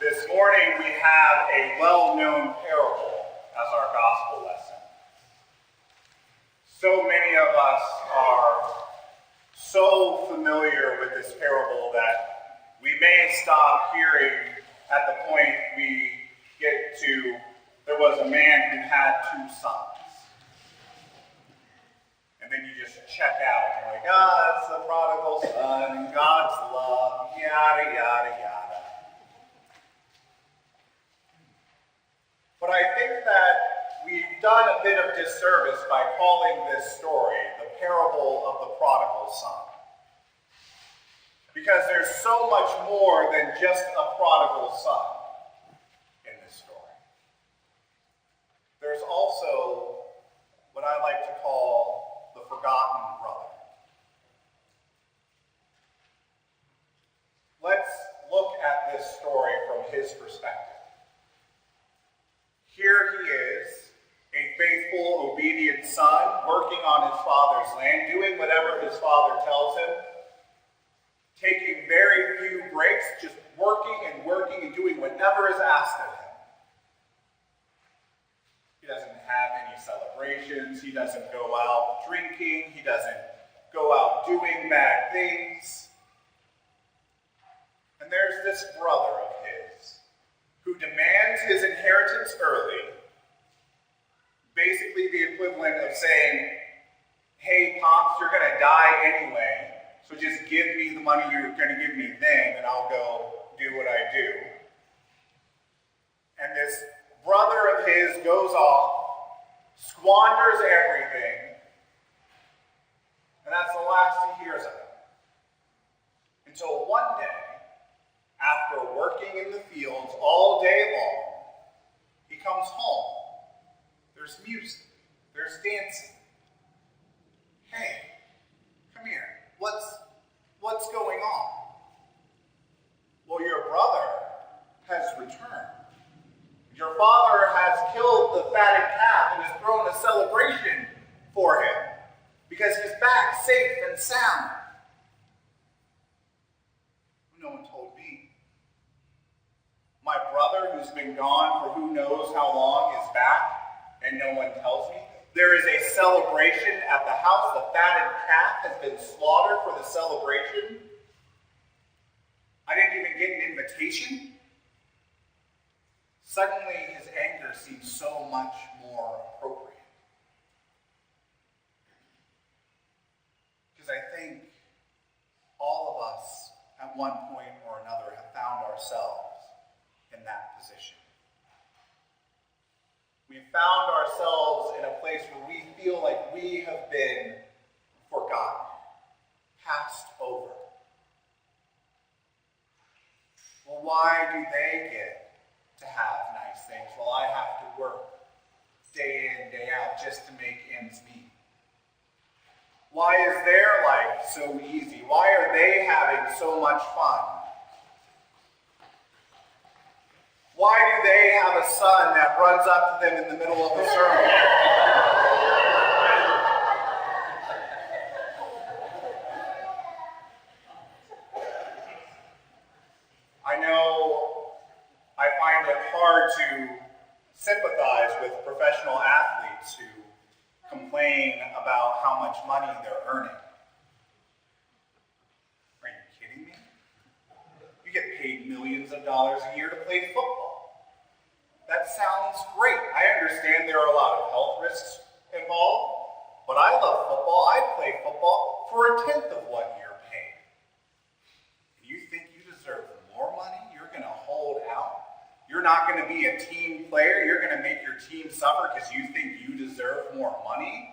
This morning we have a well-known parable as our gospel lesson. So many of us are so familiar with this parable that we may stop hearing at the point we get to, there was a man who had two sons. And then you just check out and you're like, it's the prodigal son and God's love, yada, yada, yada. But I think that we've done a bit of disservice by calling this story the parable of the prodigal son. Because there's so much more than just a prodigal son in this story. There's also what I like to call the forgotten brother. Let's look at this story from his perspective. Here he is, a faithful, obedient son, working on his father's land, doing whatever his father tells him, taking very few breaks, just working and doing whatever is asked of him. He doesn't have any celebrations. He doesn't go out drinking. He doesn't go out doing bad things. And there's this brother of his who demands his inheritance early, basically the equivalent of saying, hey, Pops, you're going to die anyway, so just give me the money you're going to give me then, and I'll go do what I do. And this brother of his goes off, squanders everything, and that's the last he hears of it. Until one day, after working in the fields all day long, he comes home. There's music. There's dancing. Hey, come here. What's going on? Well, your brother has returned. Your father has killed the fatted calf and has thrown a celebration for him because he's back safe and sound. No one told me. My brother, who's been gone for who knows how long, is back, and no one tells me. There is a celebration at the house. The fatted calf has been slaughtered for the celebration. I didn't even get an invitation. Suddenly, his anger seems so much more appropriate. Because I think all of us, at one point or another, have found ourselves in that position. We've found ourselves in a place where we feel like we have been forgotten, passed over. Well, why do they get to have nice things while I have to work day in, day out just to make ends meet? Why is their life so easy? Why are they having so much fun? Why do they have a son that runs up to them in the middle of a sermon? I know I find it hard to sympathize with professional athletes who complain about how much money they're earning. Are you kidding me? You get paid millions of dollars a year to play football. That sounds great. I understand there are a lot of health risks involved, but I love football. I'd play football for 1/10 of what you're paid. You think you deserve more money? You're going to hold out? You're not going to be a team player? You're going to make your team suffer because you think you deserve more money?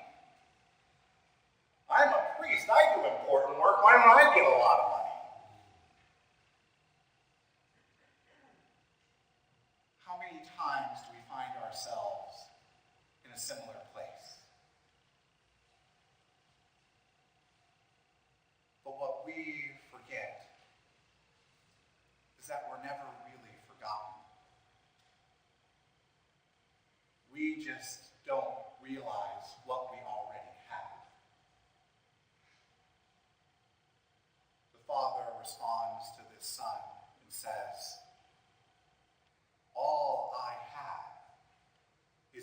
I'm a priest. I do important work. Why don't I get a lot of money? How many times do we find ourselves in a similar place? But what we forget is that we're never really forgotten. We just don't realize what we already have. The Father responds to this Son and says,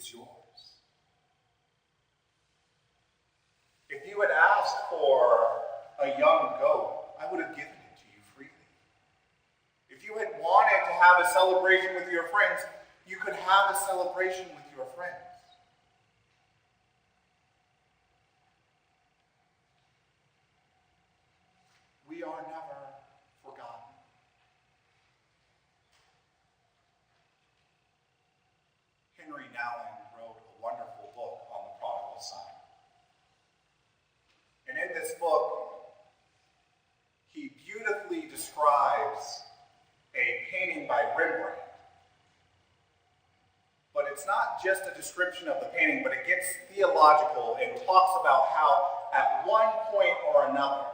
is yours. If you had asked for a young goat, I would have given it to you freely. If you had wanted to have a celebration with your friends, you could have a celebration with your friends. We are never forgotten. Henry Nouwen wrote a wonderful book on the prodigal son. And in this book, he beautifully describes a painting by Rembrandt. But it's not just a description of the painting, but it gets theological and talks about how at one point or another,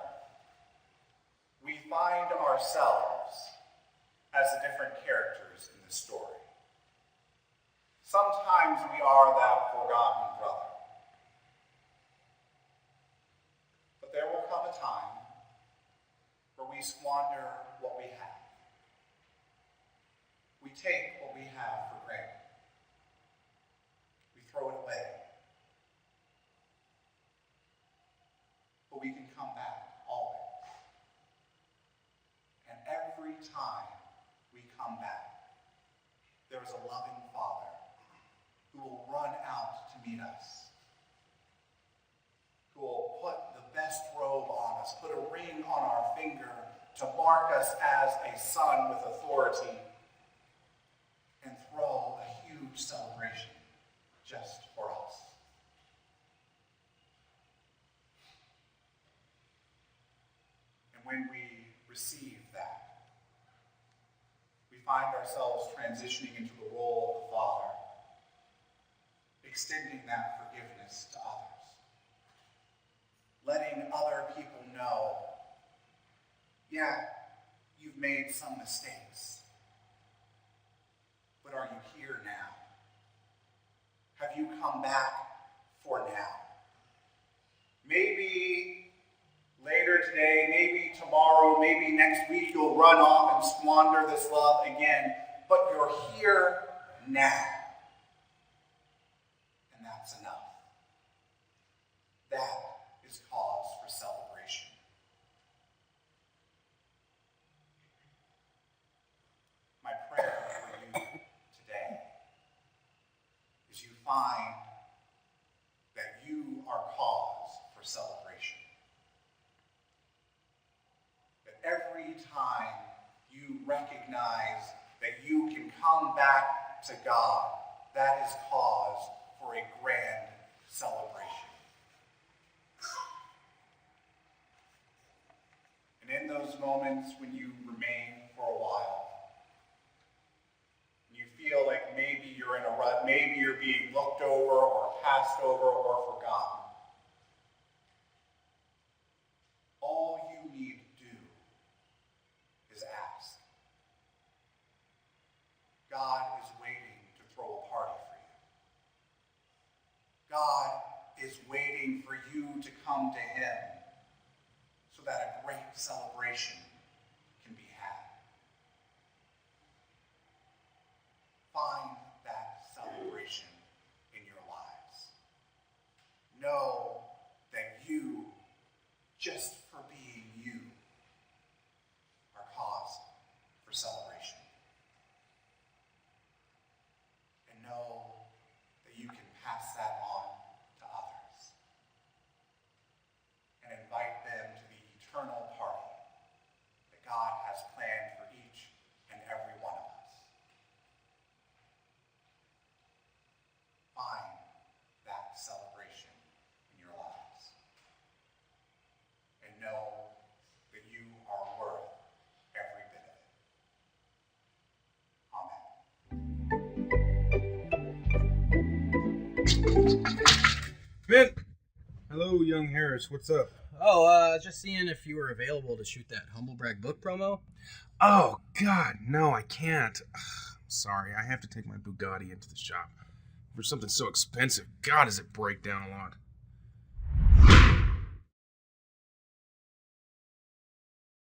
we find ourselves as the different characters in the story. Sometimes we are that forgotten brother. But there will come a time where we squander what we have. We take what we have for granted. We throw it away. But we can come back always. And every time we come back, there is a loving Father who will run out to meet us, who will put the best robe on us, put a ring on our finger to mark us as a son with authority, and throw a huge celebration just for us. And when we receive that, we find ourselves transitioning into the role of the Father, extending that forgiveness to others, letting other people know, yeah, you've made some mistakes, but are you here now? Have you come back for now? Maybe later today, maybe tomorrow, maybe next week you'll run off and squander this love again, but you're here now. And that's enough. That is cause for celebration. My prayer for you today is you find that you are cause for celebration. That every time you recognize that you can come back to God, that is cause for a grand celebration. And in those moments when you remain for a while, you feel like maybe you're in a rut, maybe you're being looked over or passed over or forgotten, all you need to do is ask. God is waiting to throw a party for you. God is waiting for you to come to him so that a great celebration can be had. Find that celebration in your lives. Know that you, just for being you, are cause for celebration. And know that you can pass that on to others and invite them to the eternal party that God has planned for each and every one of us. Find that celebration in your lives and know that you are worth every bit of it. Amen. Ben! Hello, young Harris. What's up? Oh, just seeing if you were available to shoot that Humblebrag book promo. Oh, God, no, I can't. Ugh, I'm sorry. I have to take my Bugatti into the shop. For something so expensive, God, does it break down a lot.